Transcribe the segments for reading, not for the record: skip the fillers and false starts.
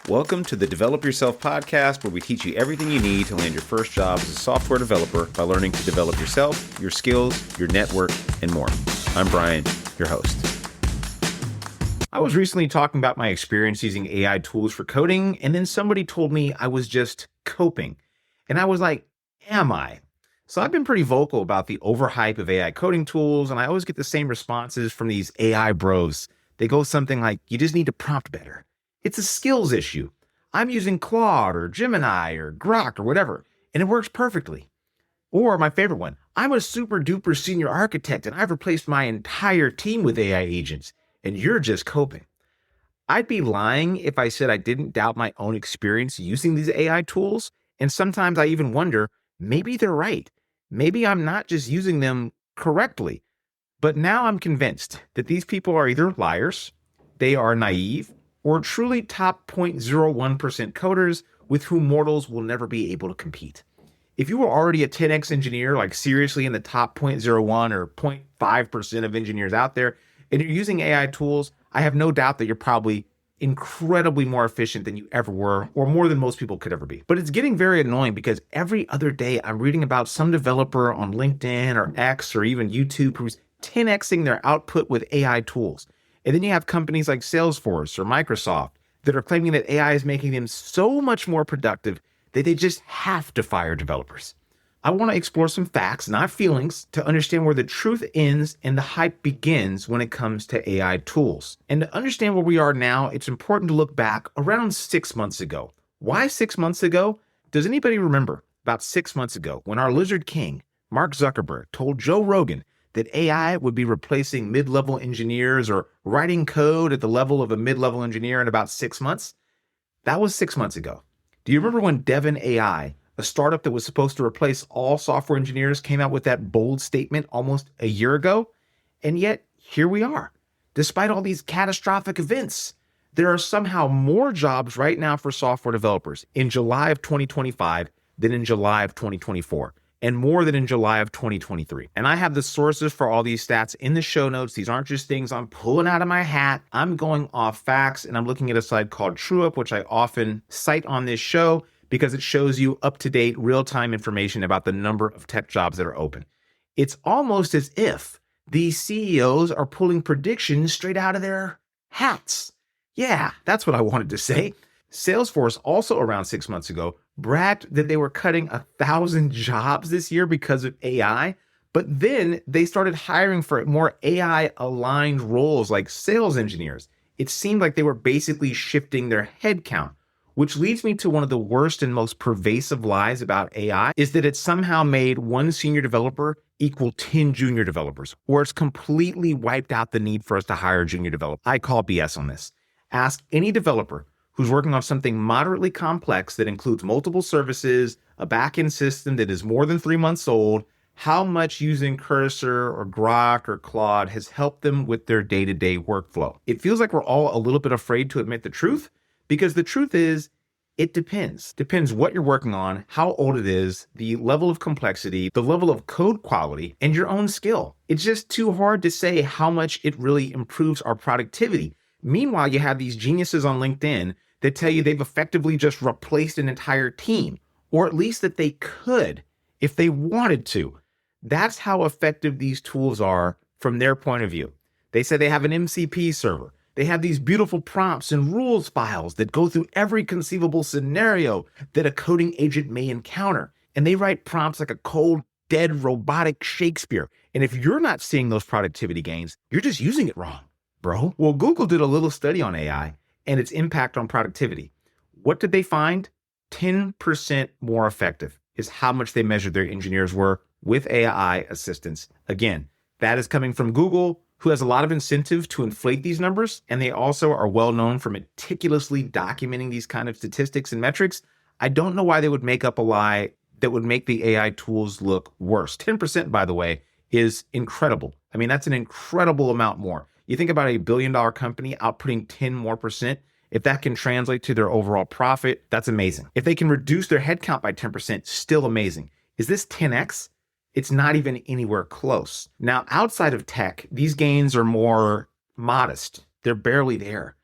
Welcome to the Develop Yourself podcast, where we teach you everything you need to land your first job as a software developer by learning to develop yourself, your skills, your network, and more. I'm Brian, your host. I was recently talking about my experience using AI tools for coding, and then somebody told me I was just coping. And I was like, am I? So I've been pretty vocal about the overhype of AI coding tools, and I always get the same responses from these AI bros. They go something like, you just need to prompt better. It's a skills issue. I'm using Claude or Gemini or Grok or whatever, and it works perfectly. Or my favorite one, I'm a super duper senior architect and I've replaced my entire team with AI agents, and you're just coping. I'd be lying if I said I didn't doubt my own experience using these AI tools, and sometimes I even wonder, maybe they're right. Maybe I'm not just using them correctly. But now I'm convinced that these people are either liars, they are naive, or truly top 0.01% coders with whom mortals will never be able to compete. If you were already a 10x engineer, like seriously in the top 0.01 or 0.5% of engineers out there, and you're using AI tools, I have no doubt that you're probably incredibly more efficient than you ever were, or more than most people could ever be. But it's getting very annoying because every other day I'm reading about some developer on LinkedIn or X or even YouTube who's 10xing their output with AI tools. And then you have companies like Salesforce or Microsoft that are claiming that AI is making them so much more productive that they just have to fire developers. I want to explore some facts, not feelings, to understand where the truth ends and the hype begins when it comes to AI tools. And to understand where we are now, it's important to look back around 6 months ago. Why 6 months ago? Does anybody remember about 6 months ago when our lizard king, Mark Zuckerberg, told Joe Rogan that AI would be replacing mid-level engineers or writing code at the level of a mid-level engineer in about 6 months? That was 6 months ago. Do you remember when Devon AI, a startup that was supposed to replace all software engineers, came out with that bold statement almost a year ago? And yet, here we are. Despite all these catastrophic events, there are somehow more jobs right now for software developers in July of 2025 than in July of 2024. And more than in July of 2023. And I have the sources for all these stats in the show notes. These aren't just things I'm pulling out of my hat. I'm going off facts, and I'm looking at a site called TrueUp, which I often cite on this show because it shows you up-to-date, real-time information about the number of tech jobs that are open. It's almost as if these CEOs are pulling predictions straight out of their hats. Yeah, that's what I wanted to say. Salesforce, also around 6 months ago, bragged that they were cutting 1,000 jobs this year because of AI, but then they started hiring for more AI-aligned roles like sales engineers. It seemed like they were basically shifting their headcount, which leads me to one of the worst and most pervasive lies about AI, is that it somehow made one senior developer equal 10 junior developers, or it's completely wiped out the need for us to hire junior developers. I call BS on this. Ask any developer who's working on something moderately complex that includes multiple services, a backend system that is more than 3 months old, how much using Cursor or Grok or Claude has helped them with their day-to-day workflow. It feels like we're all a little bit afraid to admit the truth, because the truth is, it depends. Depends what you're working on, how old it is, the level of complexity, the level of code quality, and your own skill. It's just too hard to say how much it really improves our productivity. Meanwhile, you have these geniuses on LinkedIn that tell you they've effectively just replaced an entire team, or at least that they could if they wanted to. That's how effective these tools are from their point of view. They say they have an MCP server. They have these beautiful prompts and rules files that go through every conceivable scenario that a coding agent may encounter. And they write prompts like a cold, dead, robotic Shakespeare. And if you're not seeing those productivity gains, you're just using it wrong, bro. Well, Google did a little study on AI and its impact on productivity. What did they find? 10% more effective is how much they measured their engineers were with AI assistance. Again, that is coming from Google, who has a lot of incentive to inflate these numbers, and they also are well known for meticulously documenting these kind of statistics and metrics. I don't know why they would make up a lie that would make the AI tools look worse. 10%, by the way, is incredible. I mean, that's an incredible amount more. You think about a billion-dollar company outputting 10% more. If that can translate to their overall profit, that's amazing. If they can reduce their headcount by 10%, still amazing. Is this 10x? It's not even anywhere close. Now, outside of tech, these gains are more modest. They're barely there.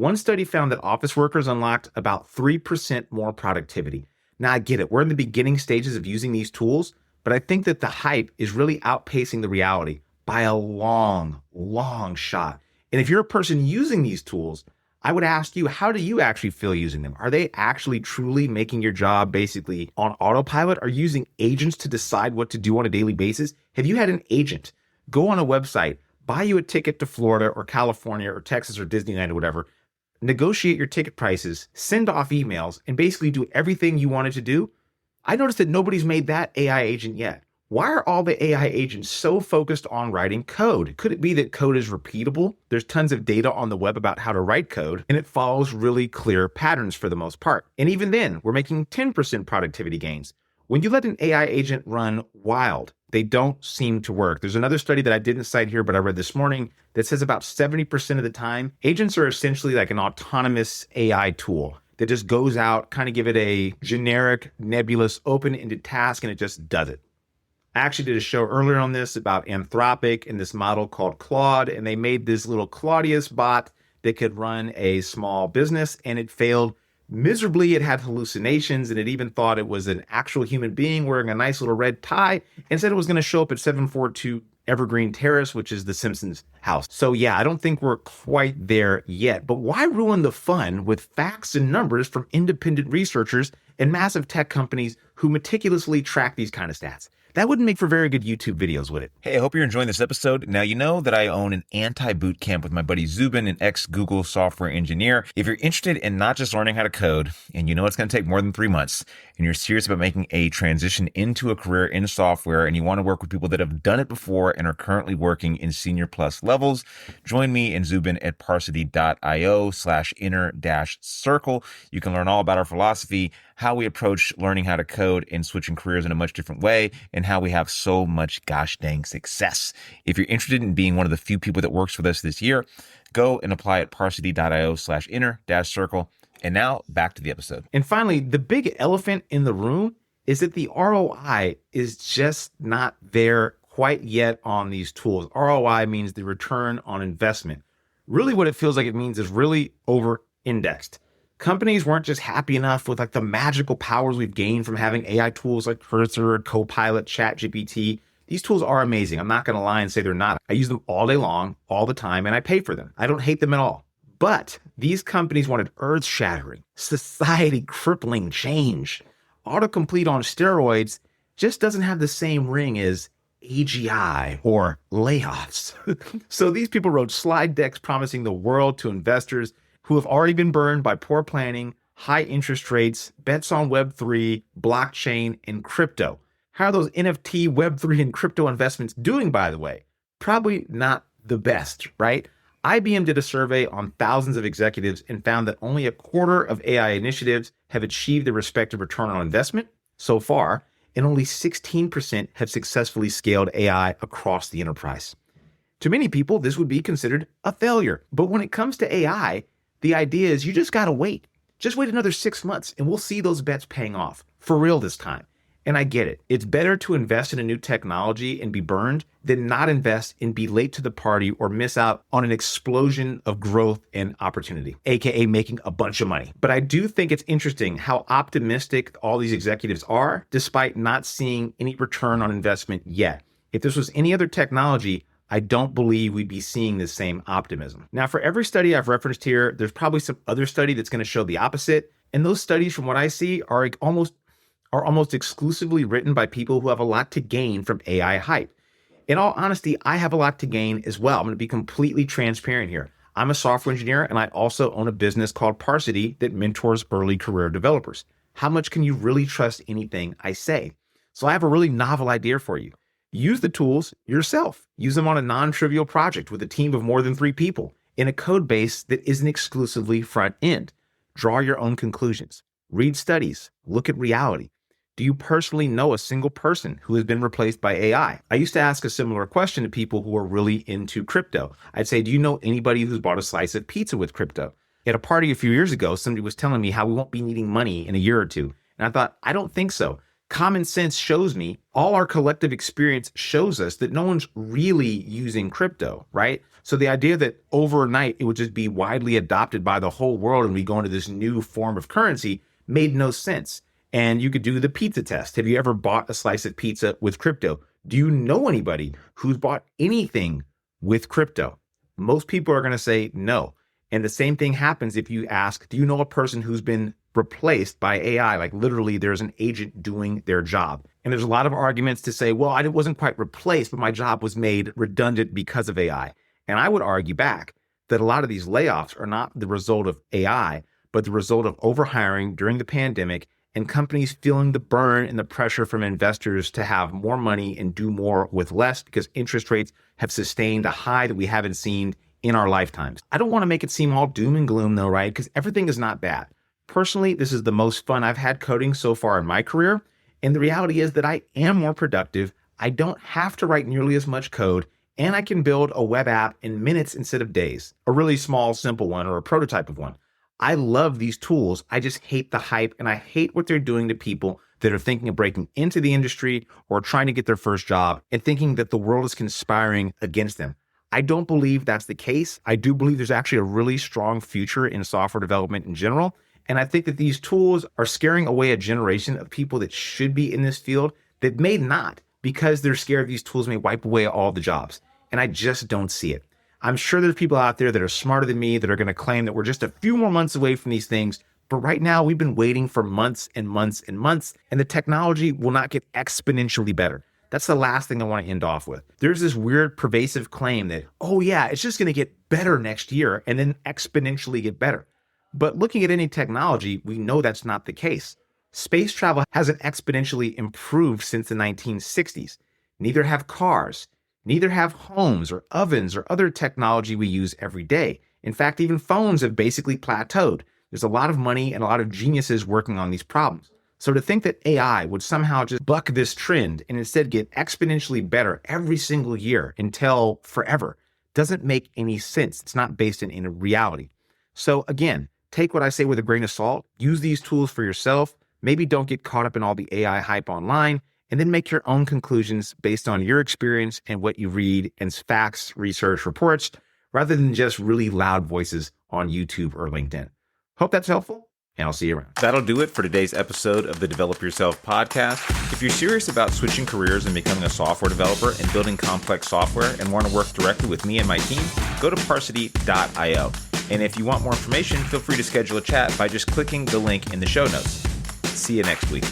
One study found that office workers unlocked about 3% more productivity. Now, I get it. We're in the beginning stages of using these tools, but I think that the hype is really outpacing the reality by a long, long shot. And if you're a person using these tools, I would ask you, how do you actually feel using them? Are they actually truly making your job basically on autopilot? Are you using agents to decide what to do on a daily basis? Have you had an agent go on a website, buy you a ticket to Florida or California or Texas or Disneyland or whatever, negotiate your ticket prices, send off emails, and basically do everything you wanted to do? I noticed that nobody's made that AI agent yet. Why are all the AI agents so focused on writing code? Could it be that code is repeatable? There's tons of data on the web about how to write code, and it follows really clear patterns for the most part. And even then, we're making 10% productivity gains. When you let an AI agent run wild, they don't seem to work. There's another study that I didn't cite here, but I read this morning that says about 70% of the time, agents are essentially like an autonomous AI tool that just goes out, kind of give it a generic, nebulous, open-ended task, and it just does it. I actually did a show earlier on this about Anthropic and this model called Claude, and they made this little Claudius bot that could run a small business, and it failed miserably. It had hallucinations, and it even thought it was an actual human being wearing a nice little red tie and said it was going to show up at 742 Evergreen Terrace, which is the Simpsons house. So yeah, I don't think we're quite there yet, but why ruin the fun with facts and numbers from independent researchers and massive tech companies who meticulously track these kind of stats? That wouldn't make for very good YouTube videos, would it? Hey, I hope you're enjoying this episode. Now, you know that I own an anti-boot camp with my buddy Zubin, an ex-Google software engineer. If you're interested in not just learning how to code, and you know it's going to take more than 3 months, and you're serious about making a transition into a career in software, and you want to work with people that have done it before and are currently working in senior plus levels, join me and Zubin at parsity.io/inner-circle. You can learn all about our philosophy, how we approach learning how to code and switching careers in a much different way, and how we have so much gosh dang success. If you're interested in being one of the few people that works with us this year, go and apply at parsity.io/inner-circle. And now back to the episode. And finally, the big elephant in the room is that the ROI is just not there quite yet on these tools. ROI means the return on investment. Really what it feels like it means is really over-indexed. Companies weren't just happy enough with like the magical powers we've gained from having AI tools like Cursor, Copilot, ChatGPT. These tools are amazing. I'm not going to lie and say they're not. I use them all day long, all the time, and I pay for them. I don't hate them at all. But these companies wanted earth-shattering, society-crippling change. Autocomplete on steroids just doesn't have the same ring as AGI or layoffs. So these people wrote slide decks promising the world to investors who have already been burned by poor planning, high interest rates, bets on Web3, blockchain, and crypto. How are those NFT, Web3, and crypto investments doing, by the way? Probably not the best, right? IBM did a survey on thousands of executives and found that only a quarter of AI initiatives have achieved their respective return on investment so far, and only 16% have successfully scaled AI across the enterprise. To many people, this would be considered a failure. But when it comes to AI, the idea is you just got to wait. Just wait another 6 months and we'll see those bets paying off for real this time. And I get it. It's better to invest in a new technology and be burned than not invest and be late to the party or miss out on an explosion of growth and opportunity, aka making a bunch of money. But I do think it's interesting how optimistic all these executives are despite not seeing any return on investment yet. If this was any other technology, I don't believe we'd be seeing the same optimism. Now, for every study I've referenced here, there's probably some other study that's going to show the opposite. And those studies, from what I see, are almost exclusively written by people who have a lot to gain from AI hype. In all honesty, I have a lot to gain as well. I'm going to be completely transparent here. I'm a software engineer, and I also own a business called Parsity that mentors early career developers. How much can you really trust anything I say? So I have a really novel idea for you. Use the tools yourself. Use them on a non-trivial project with a team of more than 3 people in a code base that isn't exclusively front end. Draw your own conclusions. Read studies. Look at reality. Do you personally know a single person who has been replaced by AI? I used to ask a similar question to people who are really into crypto. I'd say, do you know anybody who's bought a slice of pizza with crypto? At a party a few years ago, somebody was telling me how we won't be needing money in a year or two. And I thought, I don't think so. common sense shows me, all our collective experience shows us that no one's really using crypto, right? So the idea that overnight it would just be widely adopted by the whole world and we go into this new form of currency made no sense. And you could do the pizza test. Have you ever bought a slice of pizza with crypto? Do you know anybody who's bought anything with crypto? Most people are going to say no. And the same thing happens if you ask, do you know a person who's been replaced by AI? Like literally there's an agent doing their job. And there's a lot of arguments to say, well, I wasn't quite replaced, but my job was made redundant because of AI. And I would argue back that a lot of these layoffs are not the result of AI, but the result of overhiring during the pandemic and companies feeling the burn and the pressure from investors to have more money and do more with less because interest rates have sustained a high that we haven't seen in our lifetimes. I don't want to make it seem all doom and gloom though, right? Because everything is not bad. Personally, this is the most fun I've had coding so far in my career. And the reality is that I am more productive. I don't have to write nearly as much code, and I can build a web app in minutes instead of days, a really small, simple one or a prototype of one. I love these tools. I just hate the hype, and I hate what they're doing to people that are thinking of breaking into the industry or trying to get their first job and thinking that the world is conspiring against them. I don't believe that's the case. I do believe there's actually a really strong future in software development in general. And I think that these tools are scaring away a generation of people that should be in this field that may not, because they're scared these tools may wipe away all the jobs. And I just don't see it. I'm sure there's people out there that are smarter than me that are going to claim that we're just a few more months away from these things. But right now, we've been waiting for months and months and months, and the technology will not get exponentially better. That's the last thing I want to end off with. There's this weird pervasive claim that, oh yeah, it's just going to get better next year and then exponentially get better. But looking at any technology, we know that's not the case. Space travel hasn't exponentially improved since the 1960s. Neither have cars. Neither have homes or ovens or other technology we use every day. In fact, even phones have basically plateaued. There's a lot of money and a lot of geniuses working on these problems. So to think that AI would somehow just buck this trend and instead get exponentially better every single year until forever doesn't make any sense. It's not based in reality. So again, take what I say with a grain of salt, use these tools for yourself, maybe don't get caught up in all the AI hype online, and then make your own conclusions based on your experience and what you read and facts, research, reports, rather than just really loud voices on YouTube or LinkedIn. Hope that's helpful, and I'll see you around. That'll do it for today's episode of the Develop Yourself podcast. If you're serious about switching careers and becoming a software developer and building complex software and want to work directly with me and my team, go to parsity.io. And if you want more information, feel free to schedule a chat by just clicking the link in the show notes. See you next week.